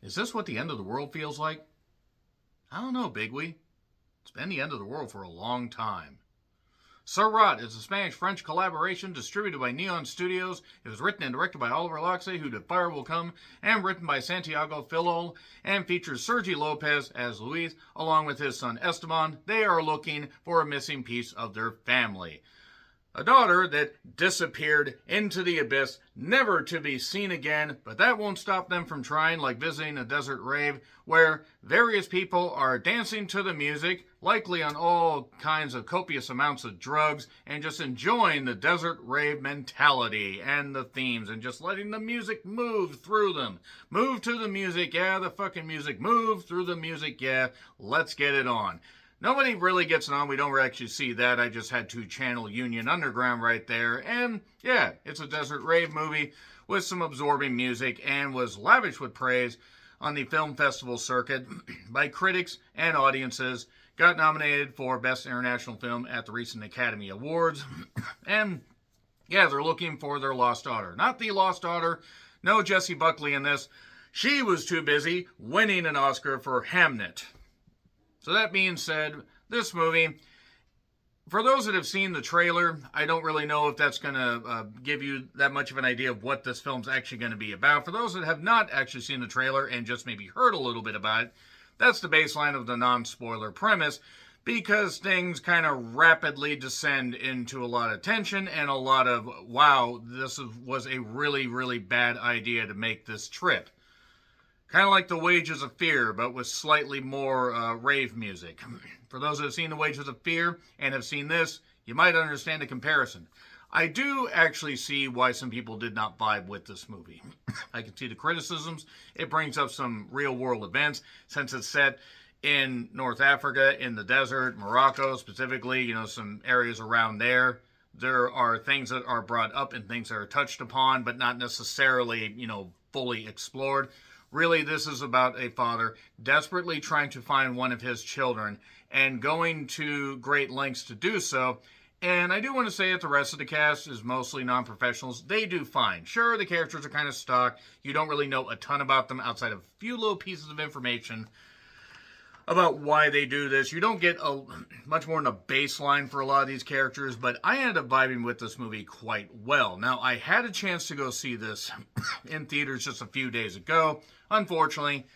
Is this what the end of the world feels like? I don't know, Bigwee. It's been the end of the world for a long time. Sirāt is a Spanish-French collaboration distributed by Neon Studios. It was written and directed by Oliver Loxley, who did Fire Will Come, and written by Santiago Filol, and features Sergi Lopez as Luis, along with his son Esteban. They are looking for a missing piece of their family. A daughter that disappeared into the abyss, never to be seen again, but that won't stop them from trying, like visiting a desert rave where various people are dancing to the music, likely on all kinds of copious amounts of drugs, and just enjoying the desert rave mentality and the themes, and just letting the music move through them. Move to the music, yeah, the fucking music. Move through the music, yeah, let's get it on. Nobody really gets it on. We don't actually see that. I just had to channel Union Underground right there. And yeah, it's a desert rave movie with some absorbing music and was lavish with praise on the film festival circuit by critics and audiences. Got nominated for Best International Film at the recent Academy Awards. And yeah, they're looking for their lost daughter. Not the lost daughter. No Jessie Buckley in this. She was too busy winning an Oscar for Hamnet. So that being said, this movie, for those that have seen the trailer, I don't really know if that's going to give you that much of an idea of what this film's actually going to be about. For those that have not actually seen the trailer and just maybe heard a little bit about it, that's the baseline of the non-spoiler premise, because things kind of rapidly descend into a lot of tension and a lot of, wow, this was a really, really bad idea to make this trip. Kind of like The Wages of Fear, but with slightly more rave music. For those that have seen The Wages of Fear and have seen this, you might understand the comparison. I do actually see why some people did not vibe with this movie. I can see the criticisms. It brings up some real-world events, since it's set in North Africa, in the desert, Morocco specifically, some areas around there. There are things that are brought up and things that are touched upon, but not necessarily, fully explored. Really, this is about a father desperately trying to find one of his children and going to great lengths to do so. And I do want to say that the rest of the cast is mostly non-professionals. They do fine. Sure, the characters are kind of stock. You don't really know a ton about them outside of a few little pieces of information about why they do this. You don't get much more than a baseline for a lot of these characters, but I ended up vibing with this movie quite well. Now, I had a chance to go see this in theaters just a few days ago. Unfortunately,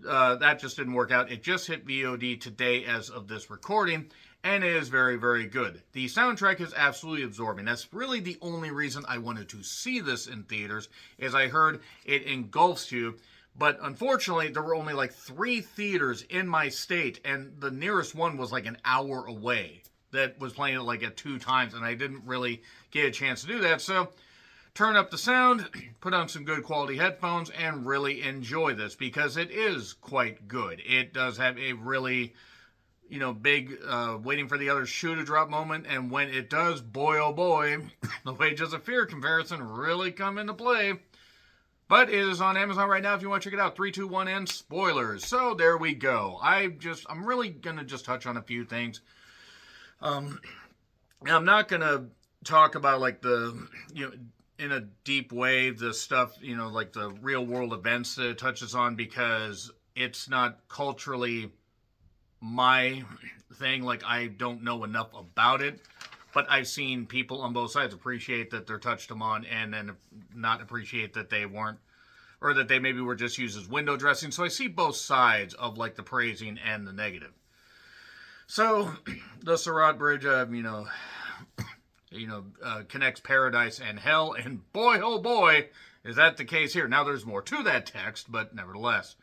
that just didn't work out. It just hit VOD today as of this recording, and it is very, very good. The soundtrack is absolutely absorbing. That's really the only reason I wanted to see this in theaters, is I heard it engulfs you. But unfortunately, there were only like 3 theaters in my state, and the nearest one was like an hour away that was playing it like at 2 times, and I didn't really get a chance to do that. So turn up the sound, put on some good quality headphones, and really enjoy this, because it is quite good. It does have a really, big waiting for the other shoe to drop moment, and when it does, boy oh boy, the Wages of Fear comparison really come into play. But it is on Amazon right now if you want to check it out. 3, 2, 1, and spoilers. So there we go. I'm really going to just touch on a few things. I'm not going to talk about like in a deep way, the stuff, like the real world events that it touches on, because it's not culturally my thing. Like, I don't know enough about it. But I've seen people on both sides appreciate that they're touched upon, and then not appreciate that they weren't, or that they maybe were just used as window dressing. So I see both sides of like the praising and the negative. So the Sirāt Bridge, connects paradise and hell, and boy, oh boy, is that the case here. Now there's more to that text, but nevertheless.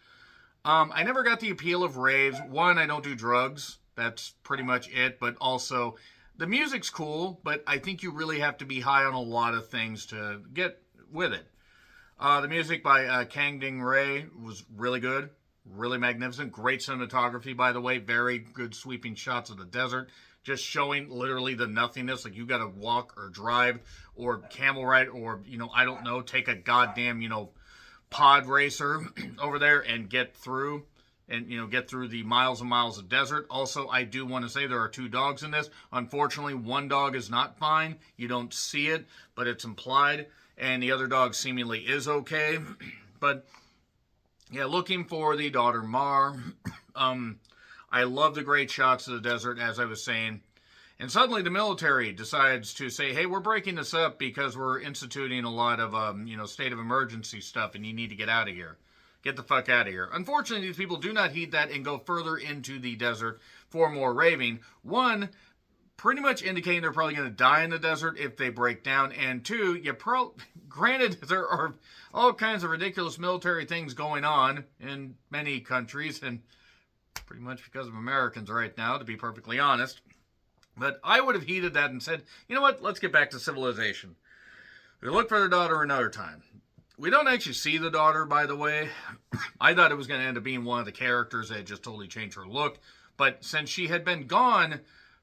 I never got the appeal of raves. One, I don't do drugs. That's pretty much it. But also, the music's cool, but I think you really have to be high on a lot of things to get with it. The music by Kang Ding Ray was really good, really magnificent. Great cinematography, by the way. Very good sweeping shots of the desert, just showing literally the nothingness. Like, you got to walk or drive or camel ride or, I don't know, take a goddamn, pod racer over there and get through. And, get through the miles and miles of desert. Also, I do want to say there are 2 dogs in this. Unfortunately, one dog is not fine. You don't see it, but it's implied. And the other dog seemingly is okay. But Yeah, looking for the daughter Mar. I love the great shots of the desert, as I was saying. And suddenly the military decides to say, hey, we're breaking this up because we're instituting a lot of, state of emergency stuff and you need to get out of here. Get the fuck out of here. Unfortunately, these people do not heed that and go further into the desert for more raving. One, pretty much indicating they're probably going to die in the desert if they break down. And two, granted, there are all kinds of ridiculous military things going on in many countries, and pretty much because of Americans right now, to be perfectly honest. But I would have heeded that and said, you know what, let's get back to civilization. We look for their daughter another time. We don't actually see the daughter, by the way. I thought it was going to end up being one of the characters that had just totally changed her look. But since she had been gone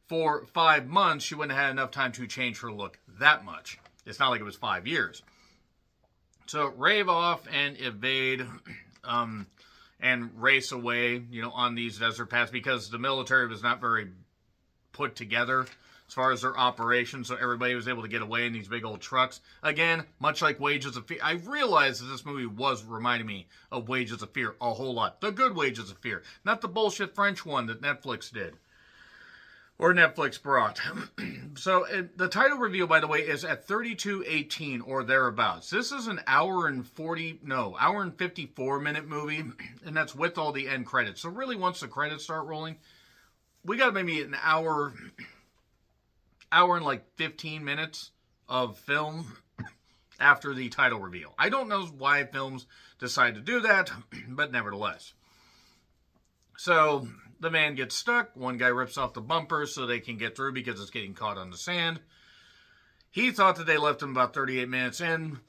for 5 months, she wouldn't have had enough time to change her look that much. It's not like it was 5 years. So rave off and evade and race away, on these desert paths because the military was not very put together as far as their operations, so everybody was able to get away in these big old trucks. Again, much like Wages of Fear. I realized that this movie was reminding me of Wages of Fear a whole lot. The good Wages of Fear, not the bullshit French one that Netflix did. Or Netflix brought. So the title reveal, by the way, is at 32:18 or thereabouts. This is an hour and 54 minute movie, and that's with all the end credits. So really, once the credits start rolling, we got maybe an hour and like 15 minutes of film after the title reveal. I don't know why films decide to do that, but nevertheless. So the van gets stuck. One guy rips off the bumper so they can get through because it's getting caught on the sand. He thought that they left him about 38 minutes in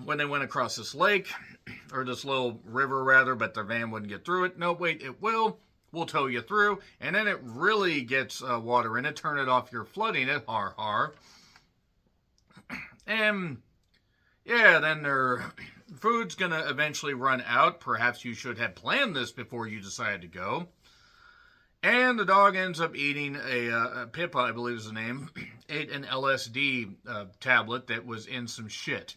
when they went across this lake, or this little river rather, but the van wouldn't get through it. No, wait, it will. We'll tow you through. And then it really gets water in it. Turn it off, you're flooding it. Har, har. And yeah, then their food's going to eventually run out. Perhaps you should have planned this before you decided to go. And the dog ends up eating Pippa, I believe is the name, ate an LSD tablet that was in some shit.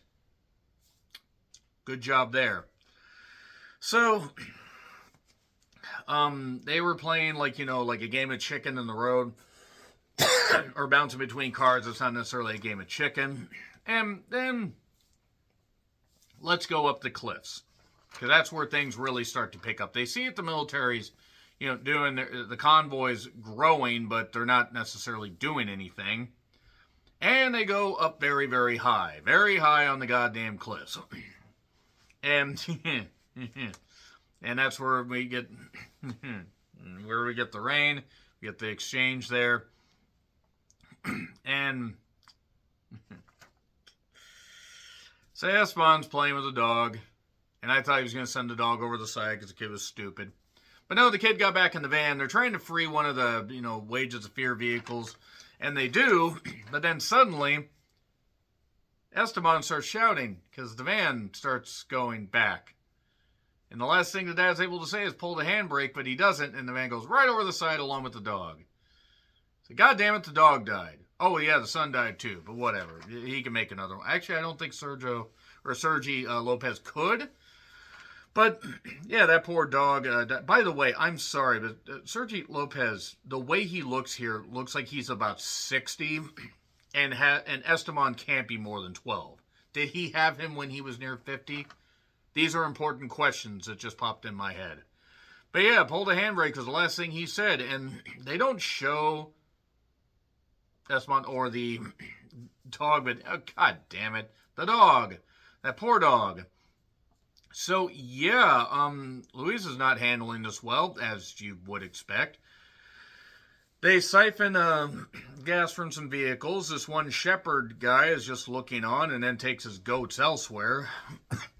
Good job there. So they were playing like a game of chicken in the road or bouncing between cars. It's not necessarily a game of chicken. And then let's go up the cliffs, because that's where things really start to pick up. They see it, the military's, doing the convoys growing, but they're not necessarily doing anything. And they go up very, very high on the goddamn cliffs. And and that's where we get the rain, we get the exchange there. And so Esteban's playing with the dog, and I thought he was going to send the dog over the side because the kid was stupid. But no, the kid got back in the van. They're trying to free one of the, Wages of Fear vehicles, and they do, but then suddenly Esteban starts shouting because the van starts going back. And the last thing the dad's able to say is pull the handbrake, but he doesn't, and the van goes right over the side along with the dog. So, God damn it, the dog died. Oh, yeah, the son died too, but whatever. He can make another one. Actually, I don't think Sergi Lopez could. But, yeah, that poor dog. By the way, I'm sorry, but Sergi Lopez, the way he looks here, looks like he's about 60, and Esteban can't be more than 12. Did he have him when he was near 50? These are important questions that just popped in my head. But yeah, pull the handbrake was the last thing he said. And they don't show Esteban or the dog, but God damn it, the dog. That poor dog. So yeah, Luis is not handling this well, as you would expect. They siphon gas from some vehicles. This one shepherd guy is just looking on and then takes his goats elsewhere.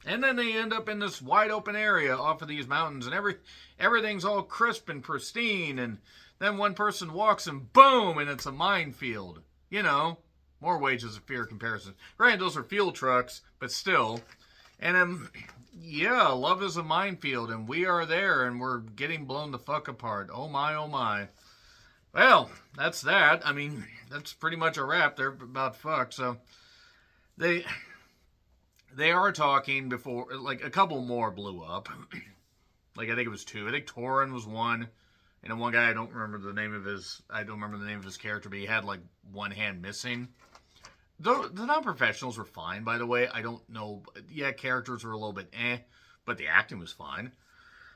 And then they end up in this wide open area off of these mountains, and everything's all crisp and pristine. And then one person walks and boom, and it's a minefield. More Wages of Fear comparisons. Right, those are fuel trucks, but still. And yeah, love is a minefield, and we are there, and we're getting blown the fuck apart. Oh my, oh my. Well, that's that. I mean, that's pretty much a wrap. They're about fucked. So, they are talking before, like, a couple more blew up. Like, I think it was two. I think Torin was one. And then one guy, I don't remember the name of his character, but he had, like, one hand missing. The non-professionals were fine, by the way. I don't know. Yeah, characters were a little bit but the acting was fine.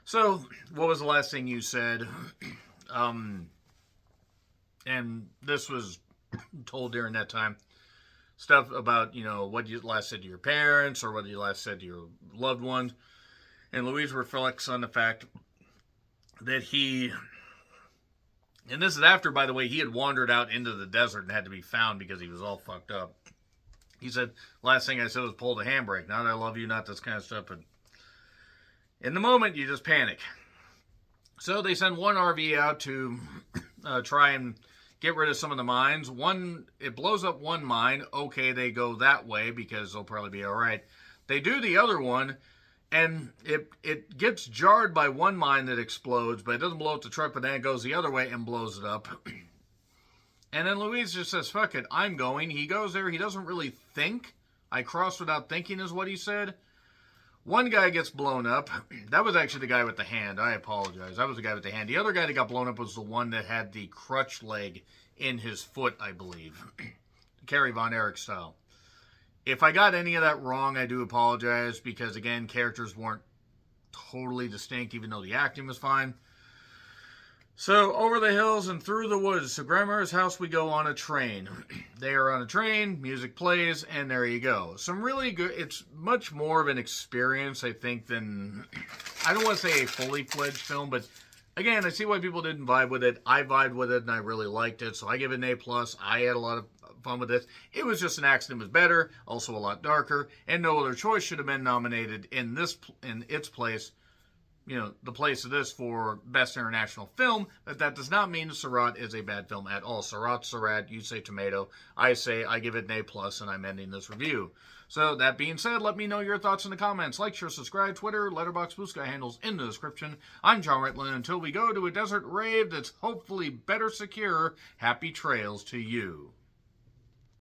So, what was the last thing you said? And this was told during that time. Stuff about, what you last said to your parents or what you last said to your loved ones. And Louise reflects on the fact that and this is after, by the way, he had wandered out into the desert and had to be found because he was all fucked up. He said, last thing I said was pull the handbrake. Not I love you, not this kind of stuff. But in the moment, you just panic. So they send one RV out to try and get rid of some of the mines. It blows up one mine. Okay, they go that way because they'll probably be all right. They do the other one, and it gets jarred by one mine that explodes, but it doesn't blow up the truck, but then it goes the other way and blows it up. And then Louise just says, fuck it, I'm going. He goes there. He doesn't really think. I crossed without thinking is what he said. One guy gets blown up. That was actually the guy with the hand. I apologize. That was the guy with the hand. The other guy that got blown up was the one that had the crutch leg in his foot, I believe. Carrie Von Erich style. If I got any of that wrong, I do apologize because, again, characters weren't totally distinct, even though the acting was fine. So, over the hills and through the woods to Grandma's house we go on a train. They are on a train, music plays, and there you go. Some really good, it's much more of an experience, I think, than, I don't want to say a fully fledged film, but again, I see why people didn't vibe with it. I vibed with it, and I really liked it, so I give it an A+. I had a lot of fun with this. It was just an accident was better, also a lot darker, and no other choice should have been nominated in its place, the place of this for Best International Film. That does not mean Sirāt is a bad film at all. Sirāt, you say tomato. I say I give it an A+, and I'm ending this review. So, that being said, let me know your thoughts in the comments. Like, share, subscribe, Twitter, Letterboxd, Blue Sky handles in the description. I'm John Ritlin. Until we go to a desert rave that's hopefully better secure, happy trails to you.